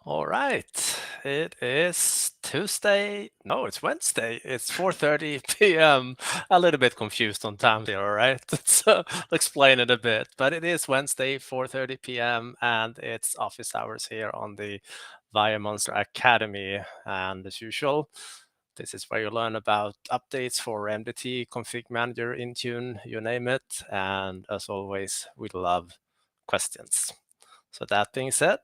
All right. It is Tuesday. No, it's Wednesday. It's 4:30 p.m. A little bit confused on time here, all right? So I'll explain it a bit. But it is Wednesday, 4:30 p.m., and it's office hours here on the ViaMonstra Academy. And as usual, this is where you learn about updates for MDT, ConfigMgr, Intune, you name it. And as always, we love questions. So that being said,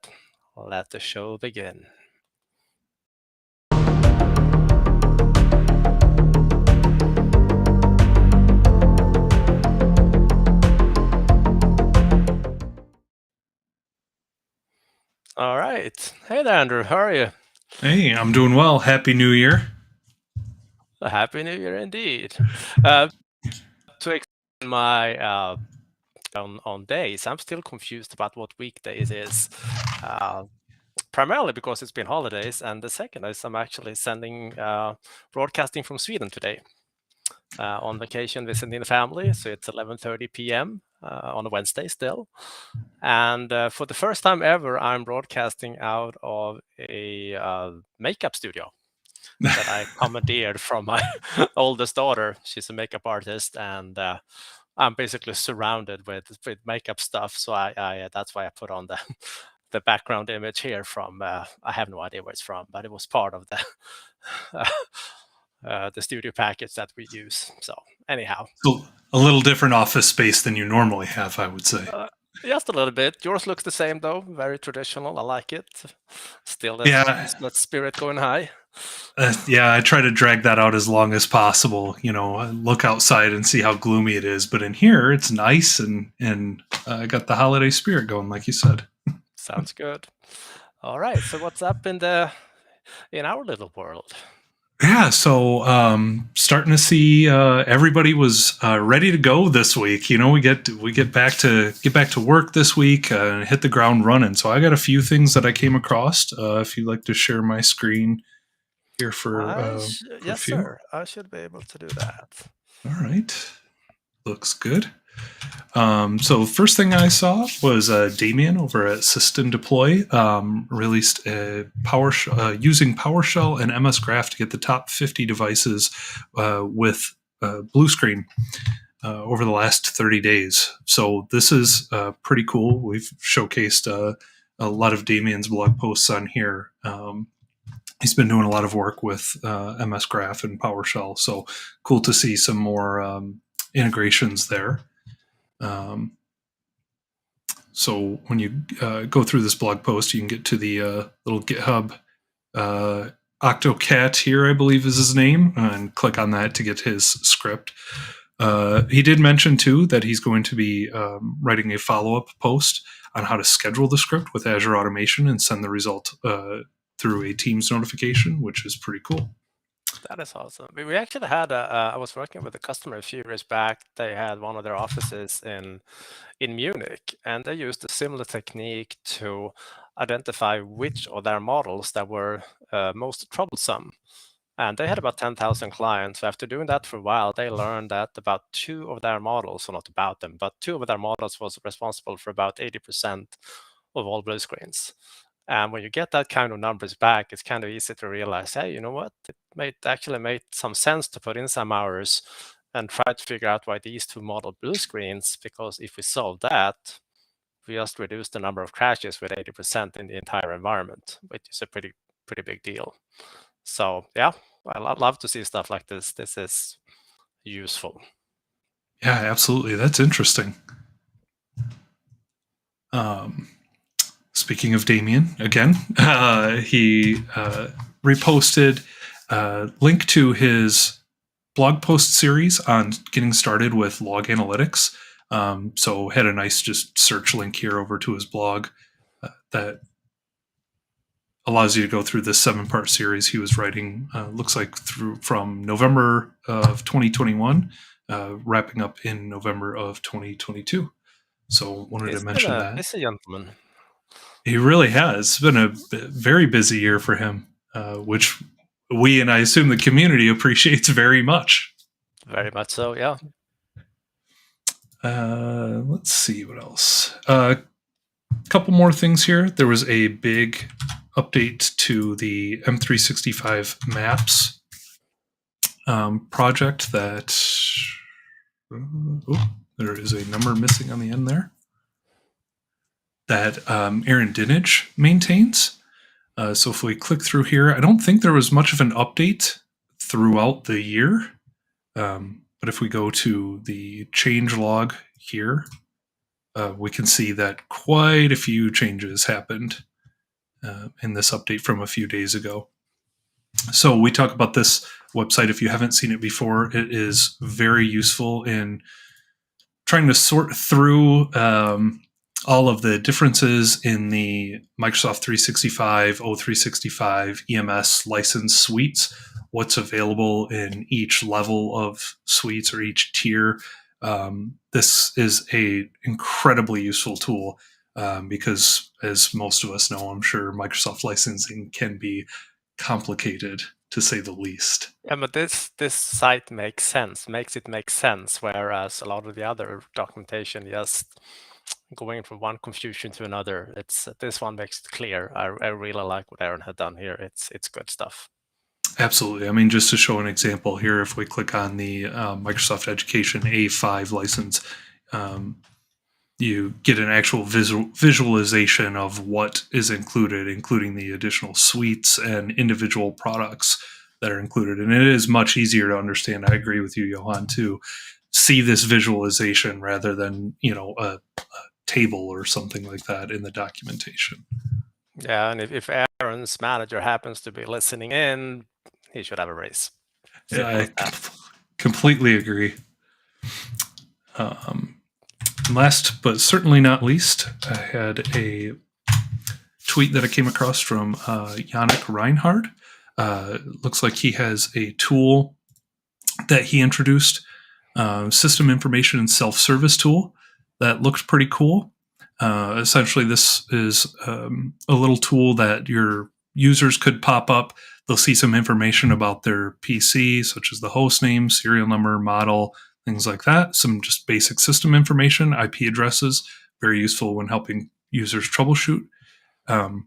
let the show begin. All right. Hey there, Andrew. How are you? Hey, I'm doing well. Happy New Year. A Happy New Year indeed. To explain my on days, I'm still confused about what weekdays is. Primarily because it's been holidays, and the second is I'm actually sending broadcasting from Sweden today. On vacation visiting the family, so it's 11:30 p.m. On a Wednesday still. And for the first time ever, I'm broadcasting out of a makeup studio that I commandeered from my oldest daughter. She's a makeup artist, and I'm basically surrounded with makeup stuff. So I that's why I put on the the background image here from. I have no idea where it's from, but it was part of the studio package that we use. So anyhow, So a little different office space than you normally have, I would say. uh, just a little bit. Yours looks the same though, very traditional. I like it. Still, Yeah, that spirit going high. yeah. I try to drag that out as long as possible. Look outside and see how gloomy it is, but in here it's nice and I got the holiday spirit going, like you said. Sounds good. All right. So what's up in our little world? Yeah, so starting to see everybody was ready to go this week. We get back to work this week and hit the ground running. So I got a few things that I came across. If you'd like to share my screen here for a Yes, few. sir. I should be able to do that. All right, looks good. So first thing I saw was Damien over at systanddeploy released using PowerShell and MS Graph to get the top 50 devices with blue screen over the last 30 days. So this is pretty cool. We've showcased a lot of Damien's blog posts on here. He's been doing a lot of work with MS Graph and PowerShell. So cool to see some more integrations there. So when you go through this blog post, you can get to the little GitHub Octocat here, I believe is his name, and click on that to get his script. He did mention too that he's going to be writing a follow-up post on how to schedule the script with Azure Automation and send the result through a Teams notification, which is pretty cool. That is awesome. We actually had I was working with a customer a few years back. They had one of their offices in Munich, and they used a similar technique to identify which of their models that were most troublesome. And they had about 10,000 clients. So after doing that for a while, they learned that about two of their models, or not about them, but two of their models was responsible for about 80% of all blue screens. And when you get that kind of numbers back, it's kind of easy to realize, hey, you know what? It actually made some sense to put in some hours and try to figure out why these two model blue screens, because if we solve that, we just reduce the number of crashes with 80% in the entire environment, which is a pretty big deal. So yeah, I'd love to see stuff like this. This is useful. Yeah, absolutely. That's interesting. Speaking of Damien, again, he reposted a link to his blog post series on getting started with log analytics. So had a nice just search link here over to his blog that allows you to go through this 7-part series he was writing. Looks like from November of 2021, wrapping up in November of 2022. So wanted to He's been mention a that. busy gentleman. He really has. It's been a very busy year for him, which we and I assume the community appreciates very much. Very much so, yeah. Let's see what else. A couple more things here. There was a big update to the M365 Maps project that there is a number missing on the end there, that Aaron Dinnage maintains. So if we click through here, I don't think there was much of an update throughout the year. But if we go to the change log here, we can see that quite a few changes happened in this update from a few days ago. So we talk about this website. If you haven't seen it before, it is very useful in trying to sort through all of the differences in the Microsoft 365, O365 EMS license suites, what's available in each level of suites or each tier. This is a incredibly useful tool because, as most of us know, I'm sure Microsoft licensing can be complicated, to say the least. Yeah, but this site makes it make sense, whereas a lot of the other documentation just going from one confusion to another. This one makes it clear. I really like what Aaron had done here. It's good stuff. Absolutely. I mean, just to show an example here, if we click on the Microsoft Education A5 license, you get an actual visualization of what is included, including the additional suites and individual products that are included. And it is much easier to understand. I agree with you, Johan, to see this visualization rather than, a table or something like that in the documentation. Yeah, and if Aaron's manager happens to be listening in, he should have a raise. Yeah, I completely agree. Last but certainly not least, I had a tweet that I came across from Jannik Reinhard. Looks like he has a tool that he introduced, system information and self-service tool, that looks pretty cool. Essentially, this is a little tool that your users could pop up. They'll see some information about their PC, such as the host name, serial number, model, things like that. Some just basic system information, IP addresses, very useful when helping users troubleshoot. And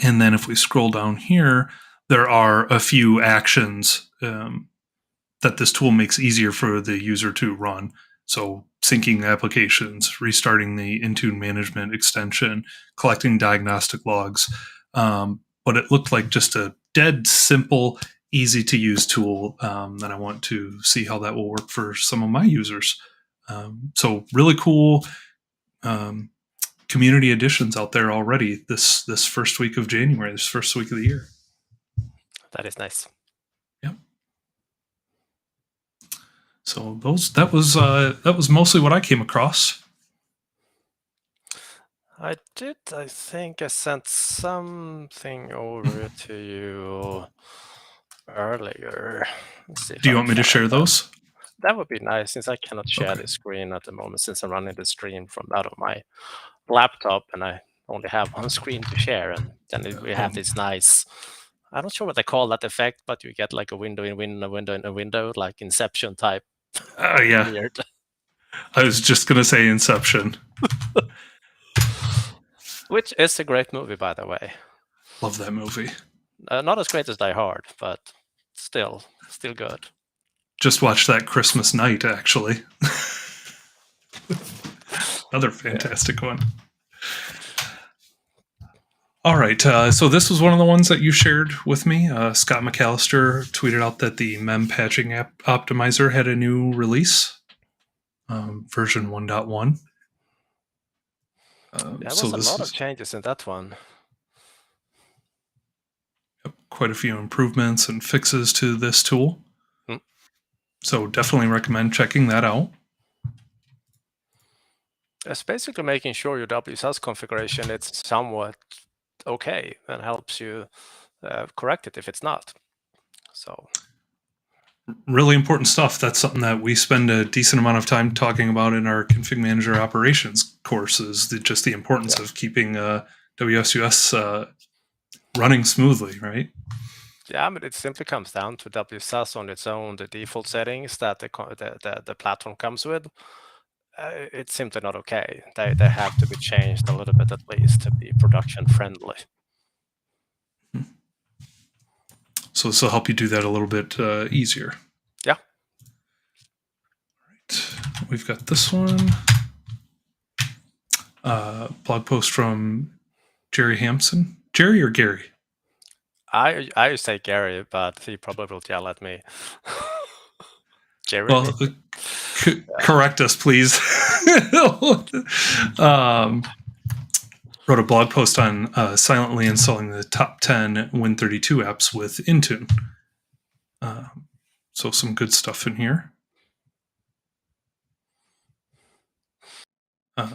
then if we scroll down here, there are a few actions that this tool makes easier for the user to run. So syncing applications, restarting the Intune management extension, collecting diagnostic logs. But it looked like just a dead simple, easy to use tool that I want to see how that will work for some of my users. So really cool community additions out there already this first week of January, this first week of the year. That is nice. Yep. So that was mostly what I came across. I think I sent something over to you earlier. Do you want me to share those? That would be nice, since I cannot share the screen at the moment, since I'm running the stream from out of my laptop and I only have one screen to share. And then we have this nice, I'm not sure what they call that effect, but you get like a window in window, window in a window, like Inception type. Yeah. Weird. I was just going to say Inception. Which is a great movie, by the way. Love that movie. Not as great as Die Hard, but still good. Just watched that Christmas night, actually. Another fantastic one. All right, so this was one of the ones that you shared with me. Scott McCallister tweeted out that the MEM Patching Optimizer had a new release, version 1.1. There was a lot of changes in that one. Quite a few improvements and fixes to this tool. So definitely recommend checking that out. It's basically making sure your WSUS configuration is somewhat okay and helps you correct it if it's not. So really important stuff. That's something that we spend a decent amount of time talking about in our ConfigMgr operations courses, just the importance of keeping WSUS running smoothly, right? Yeah, but it simply comes down to WSUS on its own, the default settings that the platform comes with. it's simply not okay. They have to be changed a little bit at least to be production friendly. So this will help you do that a little bit easier. Yeah. Right. We've got this one. Blog post from Gerry Hampson. Gerry or Gary? I say Gary, but he probably will yell at me. Gerry. Well, correct us, please. Wrote a blog post on silently installing the top 10 Win32 apps with Intune. So some good stuff in here. I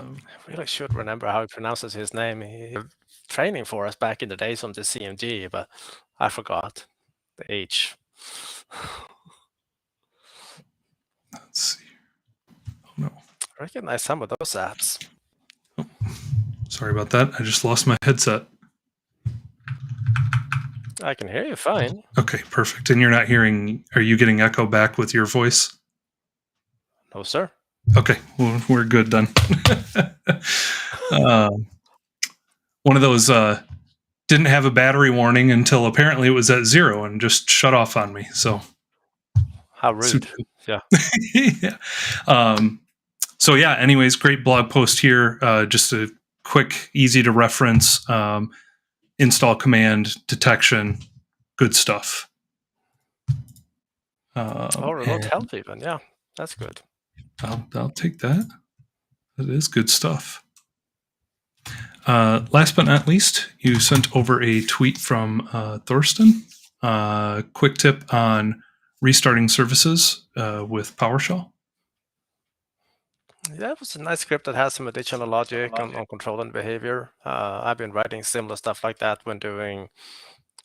really should remember how he pronounces his name. He was training for us back in the days on the CMG, but I forgot the H. Let's see. Oh no. I recognize some of those apps. Oh, sorry about that. I just lost my headset. I can hear you fine. Okay, perfect. And you're not hearing, are you getting echo back with your voice? No, sir. Okay, well, we're good then. One of those didn't have a battery warning until apparently it was at 0 and just shut off on me. So how rude. Yeah. Yeah. So yeah, anyways, great blog post here. Just a quick, easy to reference install command detection. Good stuff. Remote help even. Yeah, that's good. I'll take that. That is good stuff. Last but not least, you sent over a tweet from Thorsten. Quick tip on restarting services with PowerShell. Yeah, it was a nice script that has some additional logic on control and behavior. I've been writing similar stuff like that when doing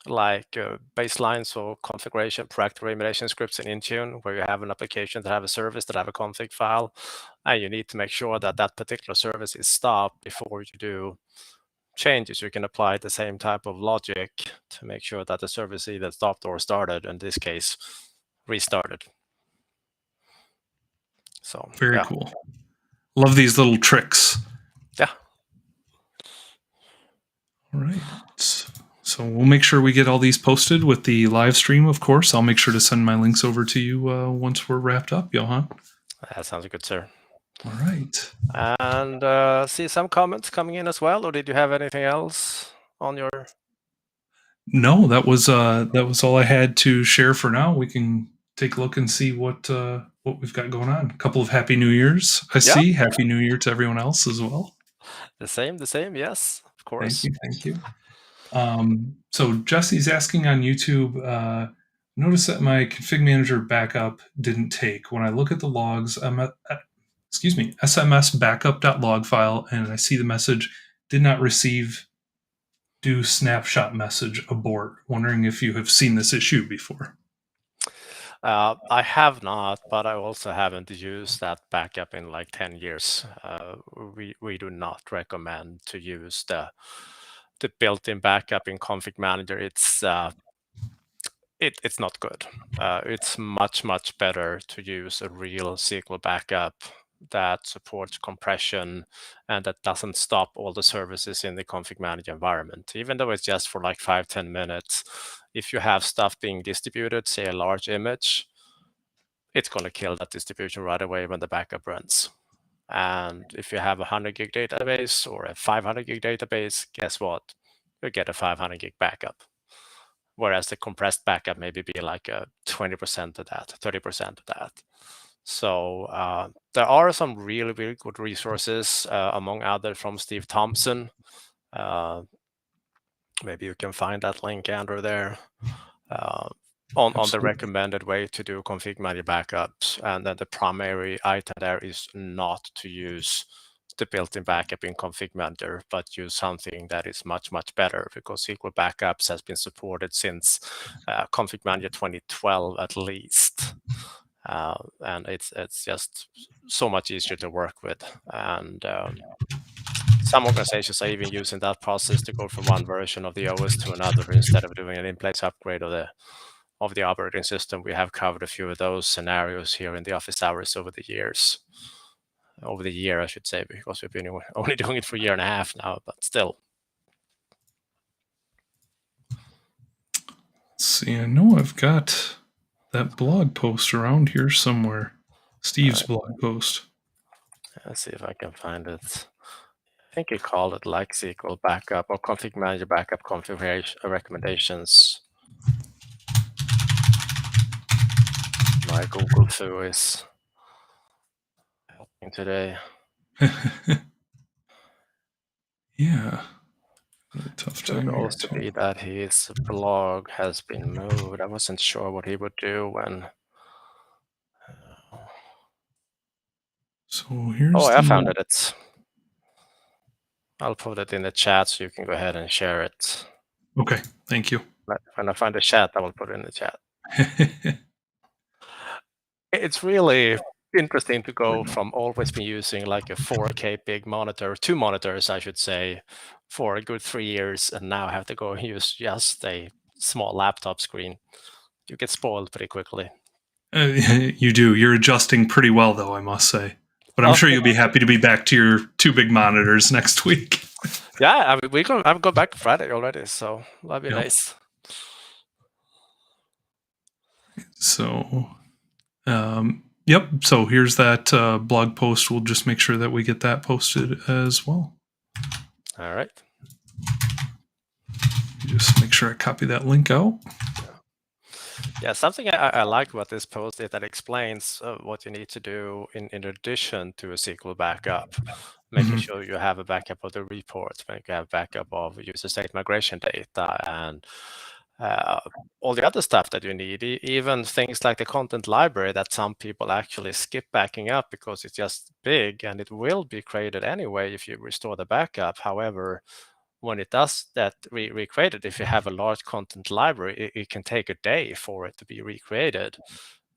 like baselines or configuration proactive remediation scripts in Intune, where you have an application that have a service that have a config file, and you need to make sure that that particular service is stopped before you do changes. You can apply the same type of logic to make sure that the service either stopped or started, in this case, restarted. So very cool. Love these little tricks. Yeah. All right. So we'll make sure we get all these posted with the live stream, of course. I'll make sure to send my links over to you once we're wrapped up, Johan. That sounds good, sir. All right. And see some comments coming in as well, or did you have anything else on your? No, that was all I had to share for now. We can take a look and see what we've got going on. A couple of Happy New Years. I see. Happy New Year to everyone else as well. The same. Yes, of course. Thank you. So Jesse's asking on YouTube, notice that my ConfigMgr backup didn't take. When I look at the logs, I'm at, SMS backup.log file, and I see the message, did not receive do snapshot message abort. Wondering if you have seen this issue before. I have not, but I also haven't used that backup in like 10 years. We do not recommend to use the built-in backup in ConfigMgr. It's not good. It's much better to use a real SQL backup that supports compression and that doesn't stop all the services in the ConfigMgr environment. Even though it's just for like 5-10 minutes, if you have stuff being distributed, say a large image, it's going to kill that distribution right away when the backup runs. And if you have a 100 gig database or a 500 gig database, guess what? You get a 500 gig backup. Whereas the compressed backup maybe be like a 20% of that, 30% of that. So there are some really good resources, among others from Steve Thompson. Maybe you can find that link, Andrew, there on the recommended way to do ConfigMgr backups. And then the primary item there is not to use the built-in backup in ConfigMgr, but use something that is much better, because SQL backups has been supported since ConfigMgr 2012 at least. And it's just so much easier to work with. And some organizations are even using that process to go from one version of the OS to another instead of doing an in-place upgrade of the operating system. We have covered a few of those scenarios here in the office hours over the years. over the year, I should say, because we've been only doing it for a year and a half now, but still. Let's see, I know I've got that blog post around here somewhere. Steve's blog post. Let's see if I can find it. I think you called it like SQL backup or ConfigMgr backup configuration recommendations. My Google foo is helping today. Yeah. A tough Could time here also too. be that his blog has been moved. I wasn't sure what he would do when. So here's Oh, I found it. I'll put it in the chat so you can go ahead and share it. Okay, thank you. When I find the chat, I will put it in the chat. It's really interesting to go from always been using like a 4K big monitor, 2 monitors, I should say, for a good 3 years, and now have to go and use just a small laptop screen. You get spoiled pretty quickly. You do. You're adjusting pretty well, though, I must say. But I'm sure you'll be happy to be back to your 2 big monitors next week. Yeah, I've gone back Friday already, so that'd be nice. So, yep. So here's that blog post. We'll just make sure that we get that posted as well. All right. Just make sure I copy that link out. Yeah, something I like about this post is that explains what you need to do in addition to a SQL backup, making sure you have a backup of the reports, make you have backup of user state migration data, and all the other stuff that you need, even things like the content library that some people actually skip backing up because it's just big and it will be created anyway if you restore the backup. However, when it does that recreated, if you have a large content library, it can take a day for it to be recreated.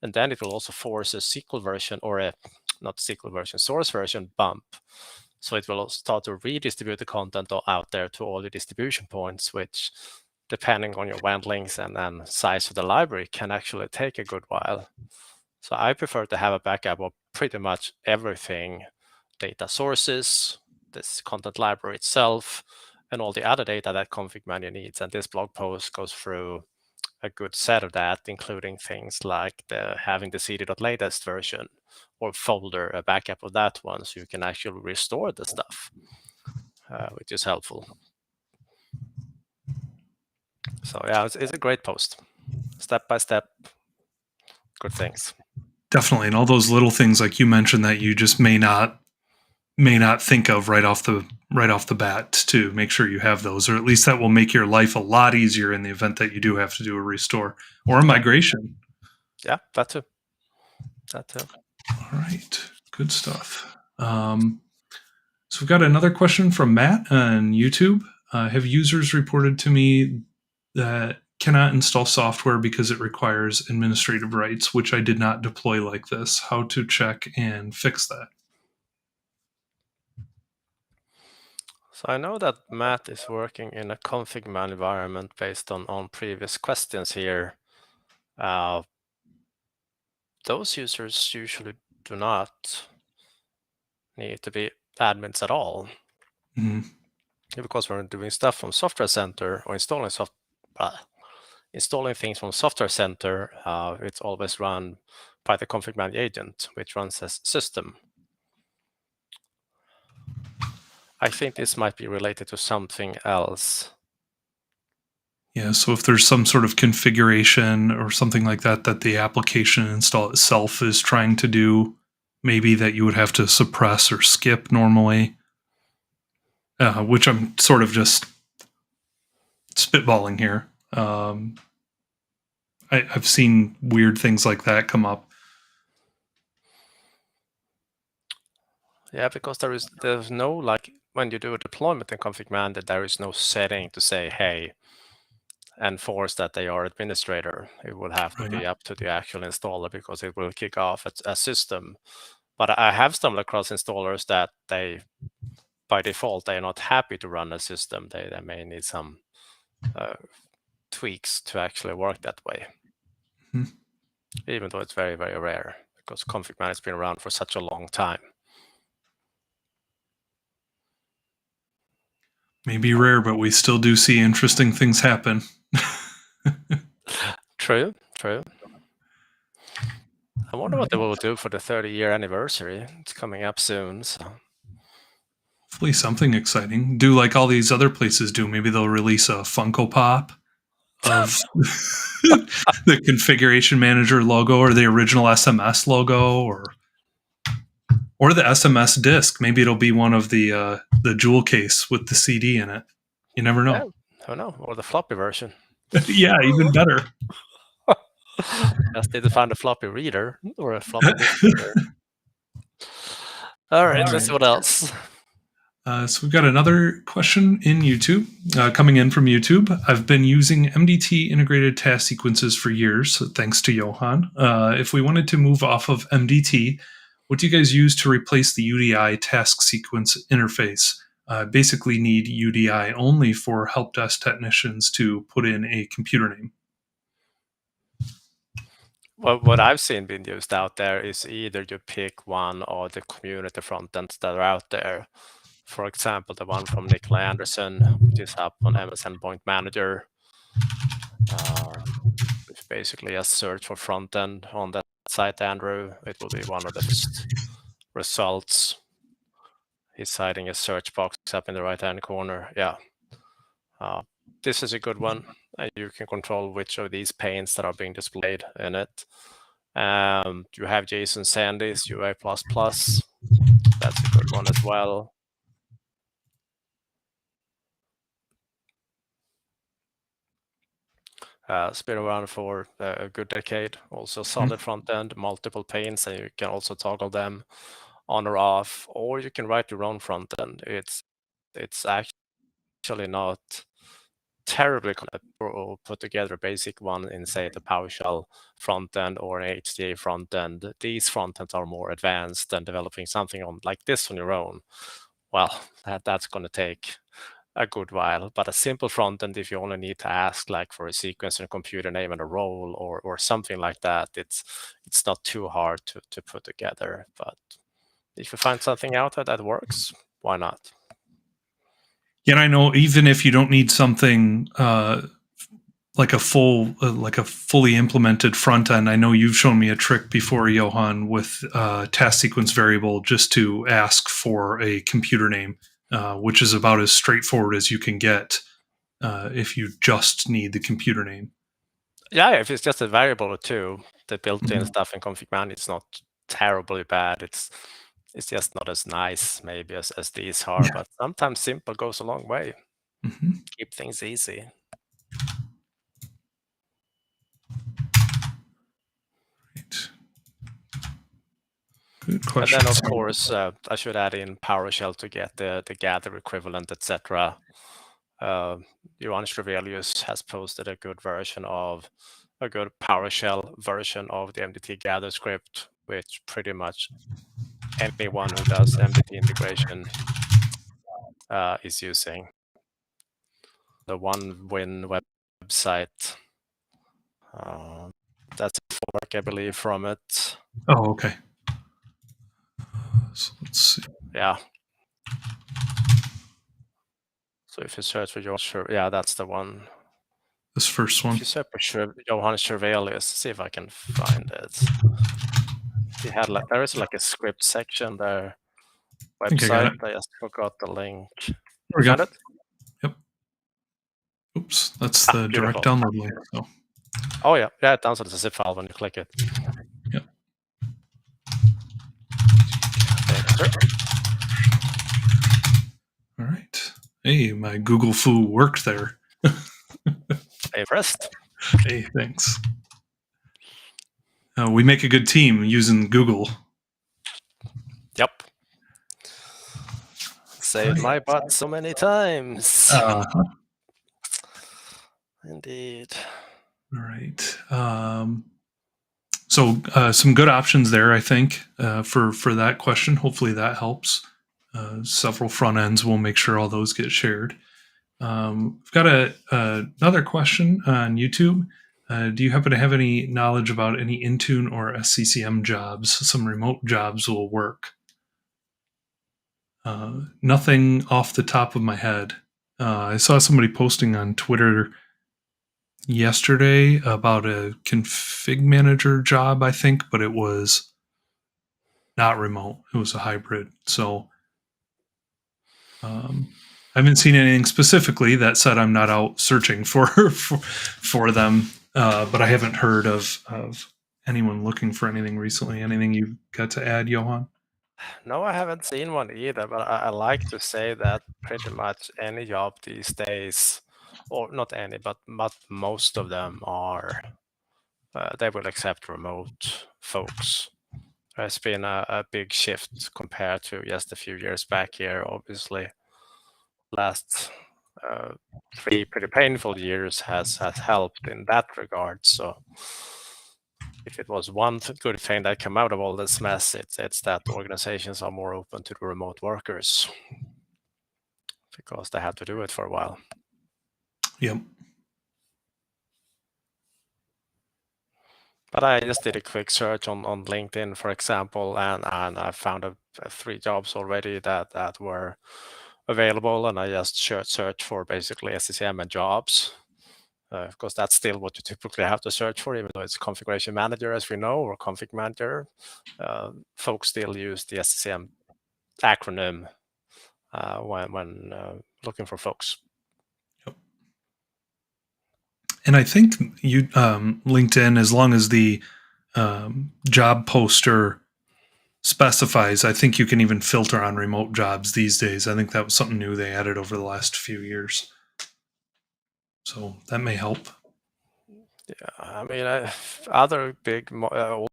And then it will also force a SQL version or a, not SQL version, source version bump. So it will start to redistribute the content out there to all the distribution points, which depending on your handlings and size of the library can actually take a good while. So I prefer to have a backup of pretty much everything, data sources, this content library itself, and all the other data that ConfigMgr needs. And this blog post goes through a good set of that, including things like having the cd.latest version or folder, a backup of that one, so you can actually restore the stuff, which is helpful. So yeah, it's a great post. Step by step, good things. Definitely. And all those little things like you mentioned that you just may not think of right off the bat to make sure you have those, or at least that will make your life a lot easier in the event that you do have to do a restore or a migration. Yeah, that too. All right, good stuff. So we've got another question from Matt on YouTube. Have users reported to me that cannot install software because it requires administrative rights, which I did not deploy like this? How to check and fix that? So I know that Matt is working in a ConfigMgr environment based on previous questions here. Those users usually do not need to be admins at all. Because we're doing stuff from Software Center or installing things from Software Center, it's always run by the ConfigMgr agent, which runs as system. I think this might be related to something else. Yeah, so if there's some sort of configuration or something like that that the application install itself is trying to do, maybe that you would have to suppress or skip normally, which I'm sort of just spitballing here. I've seen weird things like that come up. Yeah, because there's no, like, when you do a deployment in ConfigMgr, there is no setting to say, hey, enforce that they are administrator. It will have to be up to the actual installer because it will kick off a system. But I have stumbled across installers that they, by default, they are not happy to run a system. They may need some tweaks to actually work that way. Even though it's very, very rare because ConfigMgr has been around for such a long time. May be rare, but we still do see interesting things happen. True. I wonder what they will do for the 30-year anniversary. It's coming up soon. So. Hopefully something exciting. Do like all these other places do. Maybe they'll release a Funko Pop of the configuration manager logo or the original SMS logo or the SMS disc. Maybe it'll be one of the jewel case with the CD in it. You never know. Yeah, I don't know. Or the floppy version. Yeah, even better. Just need to find a floppy reader or a floppy disk reader. All right, let's see what else. So we've got another question in YouTube, coming in from YouTube. I've been using MDT integrated task sequences for years, so thanks to Johan. If we wanted to move off of MDT, what do you guys use to replace the UDI task sequence interface? Basically need UDI only for help desk technicians to put in a computer name. Well, what I've seen being used out there is either you pick one or the community front ends that are out there. For example, the one from Nickolaj Andersen, which is up on MS Endpoint Manager. It's basically a search for front end on that site, Andrew. It will be one of the first results. He's hiding a search box up in the right-hand corner. Yeah. This is a good one. You can control which of these panes that are being displayed in it. You have Jason Sandy's UI++. That's a good one as well. It's been around for a good decade. Also solid front end, multiple panes, and you can also toggle them on or off, or you can write your own front end. It's actually not terribly or put together a basic one in, say, the PowerShell front end or an HTA front end. These front ends are more advanced than developing something on like this on your own. Well, that's going to take a good while, but a simple front end, if you only need to ask like for a sequence and a computer name and a role or something like that, it's not too hard to put together. But if you find something out there that works, why not? Yeah, and I know even if you don't need something like a fully implemented front end, I know you've shown me a trick before, Johan, with task sequence variable just to ask for a computer name, which is about as straightforward as you can get if you just need the computer name. Yeah, if it's just a variable or two, the built-in stuff in ConfigMgr, it's not terribly bad. It's just not as nice maybe as these are, but sometimes simple goes a long way. Keep things easy. Right. Good question. And then, of course, I should add in PowerShell to get the Gather equivalent, etc. Johan Strevelius has posted a good PowerShell version of the MDT Gather script, which pretty much anyone who does MDT integration is using. The OneWin website. That's a fork, I believe, from it. Oh, okay. So let's see. Yeah. So if you search for yeah, that's the one. This first one. If you search for Johan Strevelius, see if I can find it. He had there is like a script section there. Website. I just forgot the link. There we go. Found it? Yep. Oops, that's the direct download link. So. Oh yeah, it downloads as a zip file when you click it. Yep. All right. Hey, my Google foo worked there. Impressed. Hey, thanks. We make a good team using Google. Yep. Saved my butt so many times. Indeed. All right. So some good options there, I think, for that question. Hopefully that helps. Several front ends. We'll make sure all those get shared. We've got another question on YouTube. Do you happen to have any knowledge about any Intune or SCCM jobs? Some remote jobs will work. Nothing off the top of my head. I saw somebody posting on Twitter yesterday about a ConfigMgr job, I think, but it was not remote. It was a hybrid. So I haven't seen anything specifically. That said, I'm not out searching for them, but I haven't heard of anyone looking for anything recently. Anything you got to add, Johan? No, I haven't seen one either, but I like to say that pretty much any job these days, or not any, but most of them are, they will accept remote folks. There's been a big shift compared to just a few years back here. Obviously, last 3 pretty painful years has helped in that regard. So if it was one good thing that came out of all this mess, it's that organizations are more open to the remote workers because they had to do it for a while. Yep. But I just did a quick search on LinkedIn, for example, and I found 3 jobs already that were available, and I just searched for basically SCCM and jobs. Of course, that's still what you typically have to search for, even though it's configuration manager, as we know, or config manager. Folks still use the SCCM acronym when looking for folks. Yep. And I think you LinkedIn, as long as the job poster specifies, I think you can even filter on remote jobs these days. I think that was something new they added over the last few years. So that may help. Yeah, I mean, other big old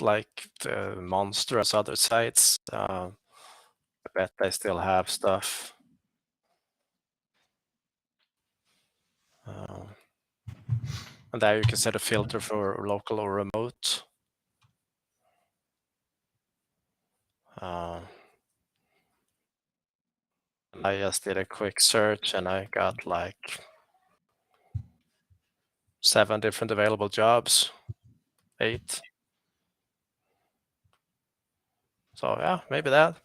like the Monster as other sites, I bet they still have stuff. And there you can set a filter for local or remote. I just did a quick search and I got like 7 different available jobs, 8. So yeah, maybe that.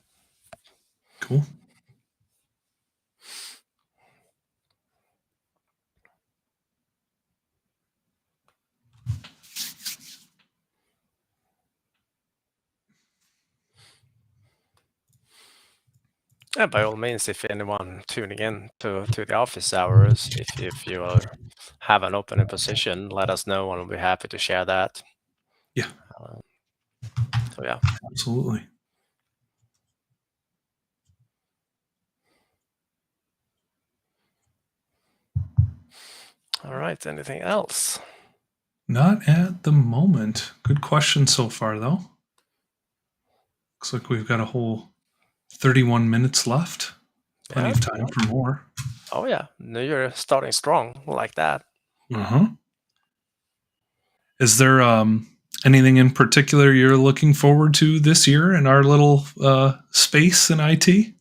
Cool. And by all means, if anyone tuning in to the office hours, if you have an open position, let us know and we'll be happy to share that. Yeah. So yeah. Absolutely. All right. Anything else? Not at the moment. Good question so far, though. Looks like we've got a whole 31 minutes left. Plenty of time for more. Oh yeah, New Year starting strong like that. Is there anything in particular you're looking forward to this year in our little space in IT?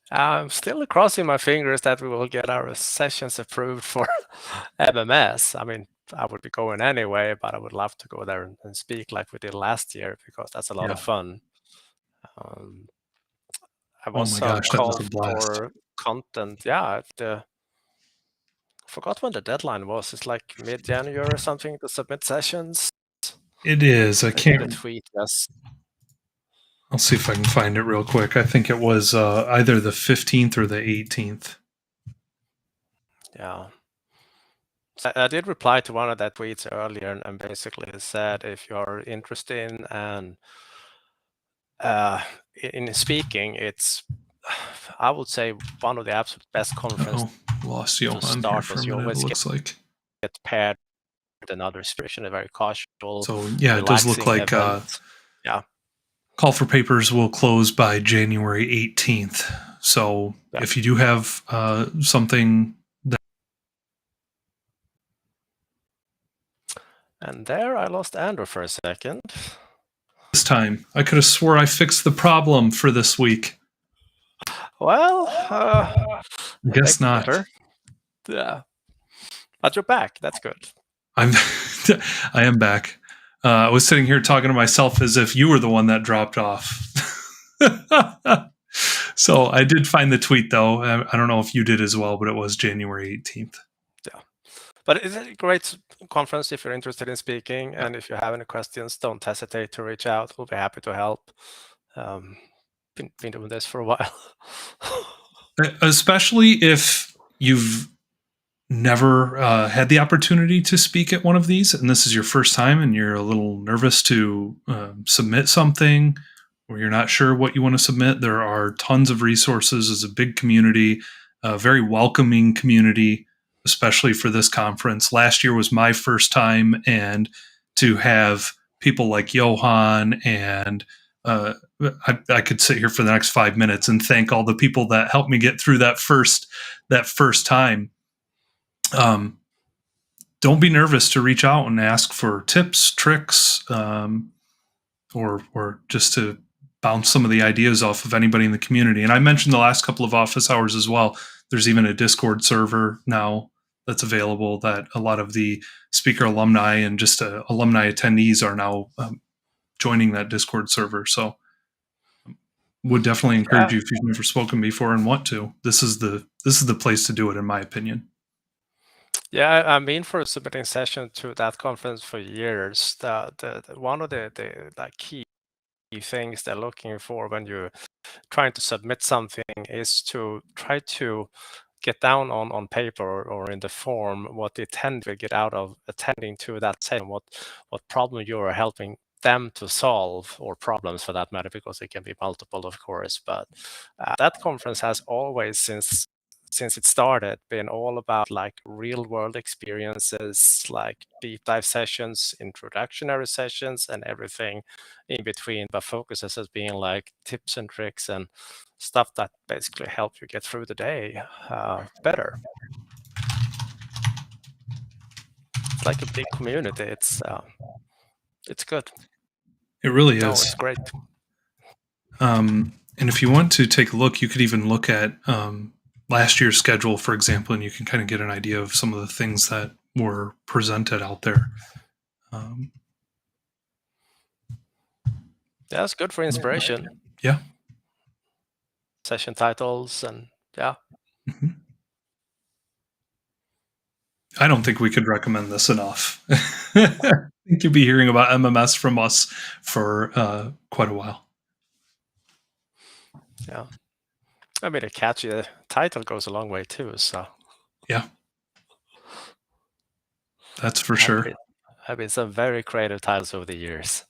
I'm still crossing my fingers that we will get our sessions approved for MMS. I mean, I would be going anyway, but I would love to go there and speak like we did last year because that's a lot of fun. I was called for content. Yeah, I forgot when the deadline was. It's like mid-January or something to submit sessions. It is. I can't. Did a tweet. Yes. I'll see if I can find it real quick. I think it was either the 15th or the 18th. Yeah. I did reply to one of that tweets earlier and basically said if you're interested in speaking, it's, I would say, one of the absolute best conferences. Lost Johan here for a minute, it looks like. Get paired with another expression, a very casual. So yeah, it does look like call for papers will close by January 18th. So if you do have something that... And there I lost Andrew for a second. This time. I could have swore I fixed the problem for this week. Well, I guess not. Yeah. But you're back. That's good. I am back. I was sitting here talking to myself as if you were the one that dropped off. So I did find the tweet, though. I don't know if you did as well, but it was January 18th. Yeah. But it's a great conference if you're interested in speaking. And if you have any questions, don't hesitate to reach out. We'll be happy to help. Been doing this for a while. Especially if you've never had the opportunity to speak at one of these, and this is your first time and you're a little nervous to submit something, or you're not sure what you want to submit, there are tons of resources. It's a big community, a very welcoming community, especially for this conference. Last year was my first time, and to have people like Johan and I could sit here for the next 5 minutes and thank all the people that helped me get through that first time. Don't be nervous to reach out and ask for tips, tricks, or just to bounce some of the ideas off of anybody in the community. And I mentioned the last couple of office hours as well. There's even a Discord server now that's available that a lot of the speaker alumni and just alumni attendees are now joining that Discord server. So would definitely encourage you, if you've never spoken before and want to, this is the place to do it, in my opinion. Yeah, I've been for submitting session to that conference for years. One of the like key things they're looking for when you're trying to submit something is to try to get down on paper or in the form what the attendee get out of attending to that session, what problem you are helping them to solve, or problems for that matter, because it can be multiple, of course. But that conference has always, since it started, been all about like real world experiences, like deep dive sessions, introductory sessions, and everything in between, but focuses as being like tips and tricks and stuff that basically help you get through the day better. It's like a big community. It's good. It really is. No, it's great. And if you want to take a look, you could even look at last year's schedule, for example, and you can kind of get an idea of some of the things that were presented out there. Yeah, it's good for inspiration. Yeah. Session titles and yeah. Mm-hmm. I don't think we could recommend this enough. I think you'll be hearing about MMS from us for quite a while. Yeah. I mean, a catchy title goes a long way too, so. Yeah. That's for sure. Have been some very creative titles over the years.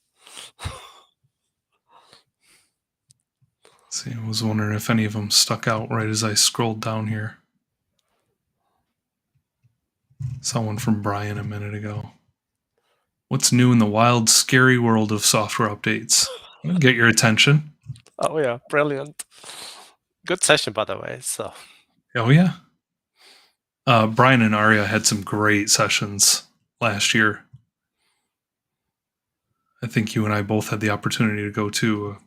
See, I was wondering if any of them stuck out right as I scrolled down here. Saw one from Brian a minute ago. What's new in the wild, scary world of software updates? It'll get your attention. Oh yeah, brilliant. Good session, by the way. So. Oh yeah. Brian and Arya had some great sessions last year. I think you and I both had the opportunity to go to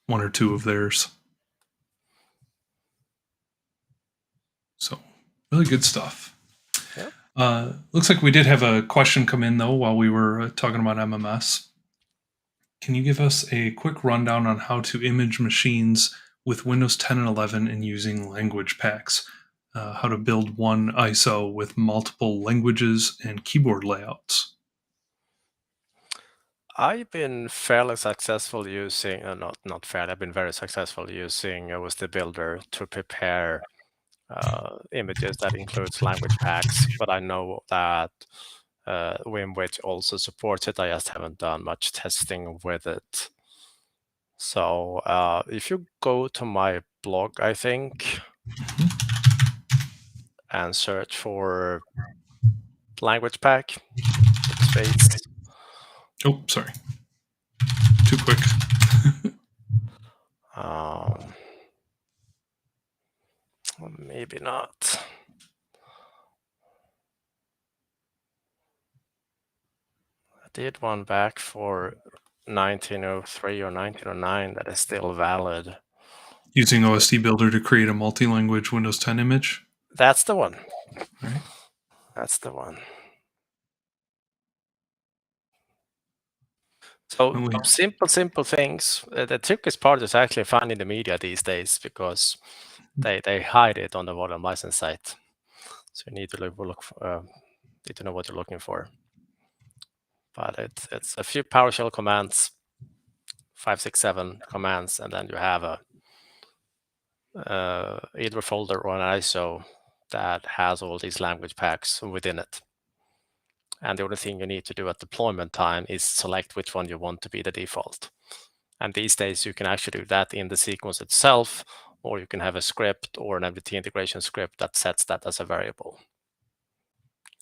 one or two of theirs. So, really good stuff. Yeah. Looks like we did have a question come in, though, while we were talking about MMS. Can you give us a quick rundown on how to image machines with Windows 10 and 11 and using language packs? How to build one ISO with multiple languages and keyboard layouts? I've been fairly successful using, not fairly, I've been very successful using the Builder to prepare images that includes language packs, but I know that WimWich also supports it. I just haven't done much testing with it. So if you go to my blog, I think, and search for language pack, space. Oh, sorry. Too quick. Maybe not. I did one back for 1903 or 1909 that is still valid. Using OSD Builder to create a multi-language Windows 10 image? That's the one. All right. That's the one. So simple things. The trickiest part is actually finding the media these days because they hide it on the volume license site. So you need to need to know what you're looking for. But it's a few PowerShell commands, 5, 6, 7 commands, and then you have a either a folder or an ISO that has all these language packs within it. And the only thing you need to do at deployment time is select which one you want to be the default. And these days you can actually do that in the sequence itself, or you can have a script or an MDT integration script that sets that as a variable.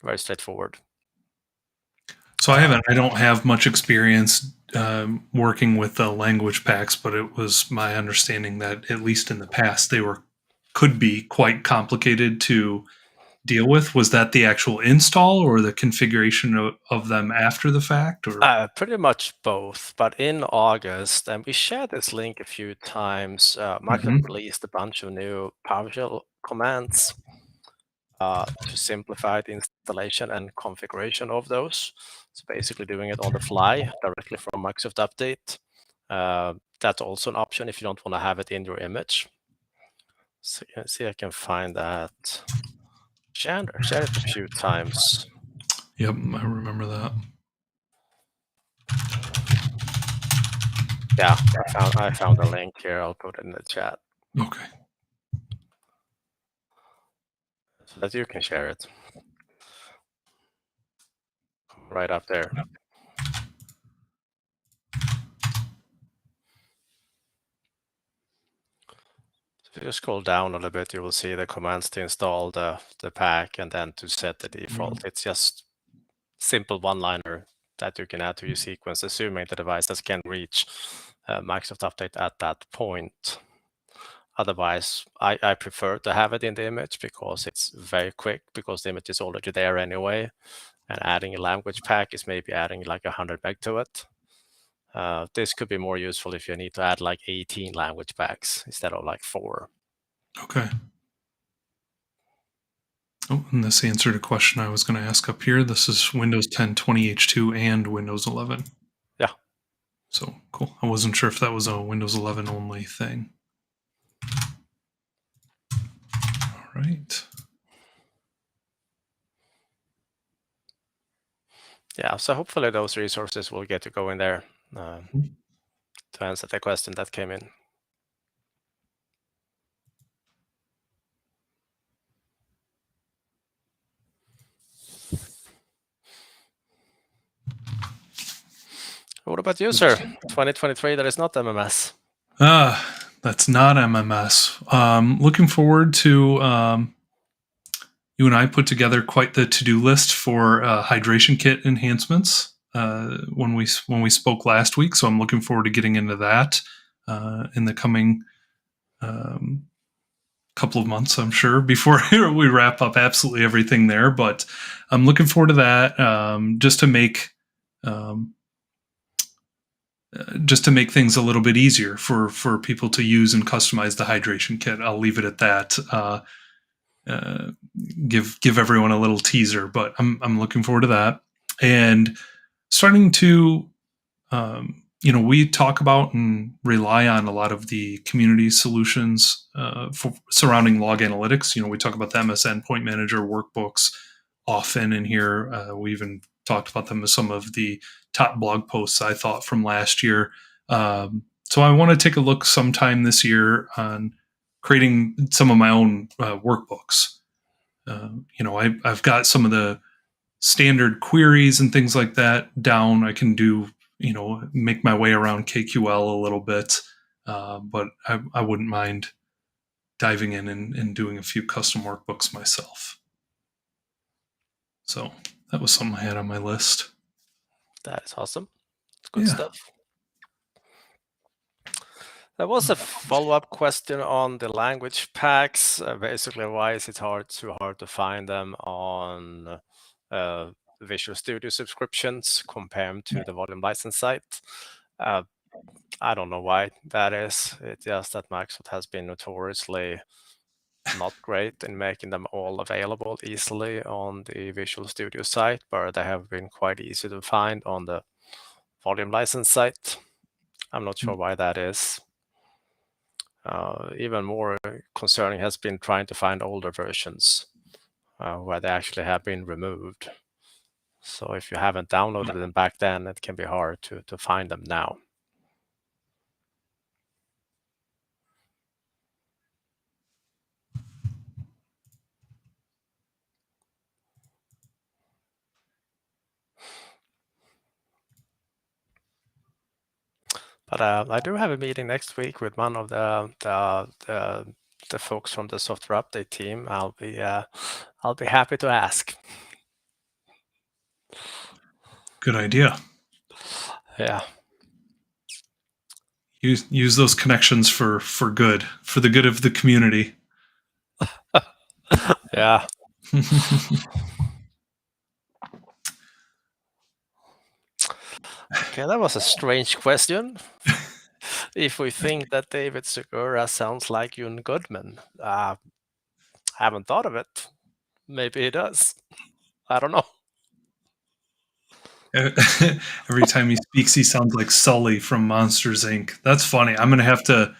Very straightforward. So I don't have much experience working with the language packs, but it was my understanding that at least in the past they could be quite complicated to deal with. Was that the actual install or the configuration of them after the fact? Or Pretty much both. But in August, and we shared this link a few times, Microsoft released a bunch of new PowerShell commands to simplify the installation and configuration of those. So basically doing it on the fly directly from Microsoft Update. That's also an option if you don't want to have it in your image. So you can see I can find that. Shared it a few times. Yep, I remember that. Yeah, I found a link here. I'll put it in the chat. Okay. So that you can share it. Right up there. If you scroll down a little bit, you will see the commands to install the pack and then to set the default. It's just simple one-liner that you can add to your sequence, assuming the devices can reach Microsoft Update at that point. Otherwise, I prefer to have it in the image because it's very quick, because the image is already there anyway. And adding a language pack is maybe adding like 100 meg to it. This could be more useful if you need to add like 18 language packs instead of like 4. Okay. Oh, and this answered a question I was going to ask up here. This is Windows 10 20H2 and Windows 11. Yeah. So cool. I wasn't sure if that was a Windows 11 only thing. All right. Yeah, so hopefully those resources will get you going there to answer the question that came in. What about you, sir? 2023, that is not MMS. That's not MMS. Looking forward to you and I put together quite the to-do list for hydration kit enhancements when we spoke last week. So I'm looking forward to getting into that in the coming couple of months, I'm sure, before we wrap up absolutely everything there. But I'm looking forward to that just to make things a little bit easier for people to use and customize the hydration kit. I'll leave it at that. Give everyone a little teaser, but I'm looking forward to that. And starting to we talk about and rely on a lot of the community solutions for surrounding log analytics. We talk about the MS Endpoint Manager workbooks often in here. We even talked about them as some of the top blog posts I thought from last year. So I want to take a look sometime this year on creating some of my own workbooks. I've got some of the standard queries and things like that down. I can do, make my way around KQL a little bit, but I wouldn't mind diving in and doing a few custom workbooks myself. So that was something I had on my list. That is awesome. Good stuff. There was a follow-up question on the language packs. Basically, why is it too hard to find them on Visual Studio subscriptions compared to the volume license site? I don't know why that is. It's just that Microsoft has been notoriously not great in making them all available easily on the Visual Studio site, but they have been quite easy to find on the volume license site. I'm not sure why that is. Even more concerning has been trying to find older versions where they actually have been removed. So if you haven't downloaded them back then, it can be hard to find them now. But I do have a meeting next week with one of the folks from the software update team. I'll be happy to ask. Good idea. Yeah. Use those connections for good, for the good of the community. Yeah. Okay, that was a strange question. If we think that David Segura sounds like June Goodman, I haven't thought of it. Maybe he does. I don't know. Every time he speaks, he sounds like Sully from Monsters Inc. That's funny. I'm gonna have to,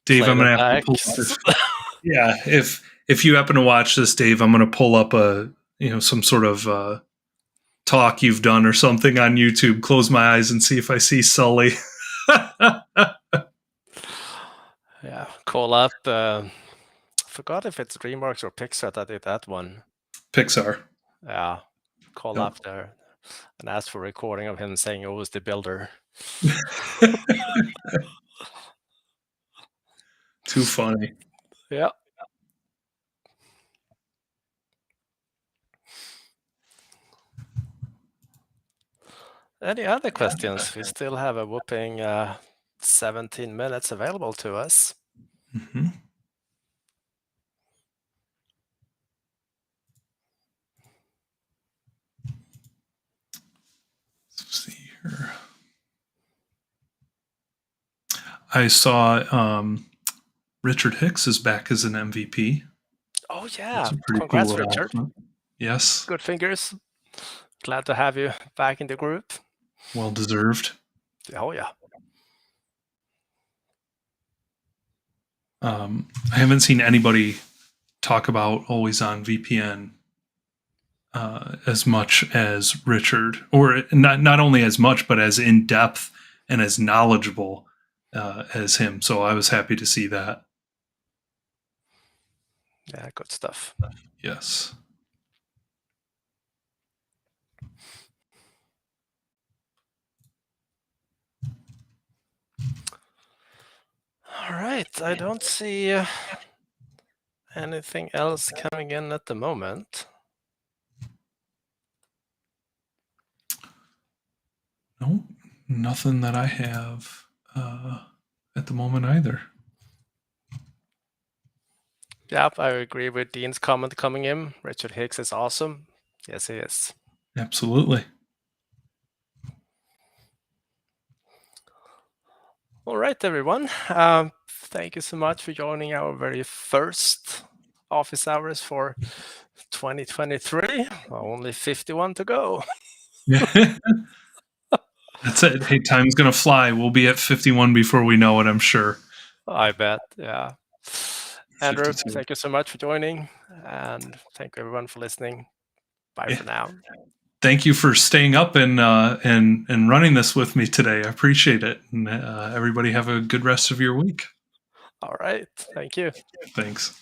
Dave. Play I'm gonna the have to pull backs. up. Yeah, if you happen to watch this, Dave, I'm gonna pull up some sort of talk you've done or something on YouTube. Close my eyes and see if I see Sully. Yeah, call up. Forgot if it's DreamWorks or Pixar that did that one. Pixar. Yeah, call up there and ask for a recording of him saying, "Oh, was the builder." Too funny. Yeah. Any other questions? We still have a whopping 17 minutes available to us. Mm-hmm. Let's see here. I saw Richard Hicks is back as an MVP. Oh yeah, Pretty congrats, cool Richard. Yes. Good fingers. Glad to have you back in the group. Well deserved. Oh yeah. I haven't seen anybody talk about always on VPN as much as Richard, or not only as much, but as in depth and as knowledgeable as him. So I was happy to see that. Yeah, good stuff. Yes. All right, I don't see anything else coming in at the moment. No, nothing that I have at the moment either. Yep, I agree with Dean's comment coming in. Richard Hicks is awesome. Yes, he is. Absolutely. All right, everyone. Thank you so much for joining our very first office hours for 2023. Only 51 to go. That's it. Hey, time's going to fly. We'll be at 51 before we know it, I'm sure. I bet, yeah. Andrew, 52. thank you so much for joining, and thank you everyone for listening. Bye for now. Thank you for staying up and running this with me today. I appreciate it. And everybody have a good rest of your week. All right. Thank you. Thanks.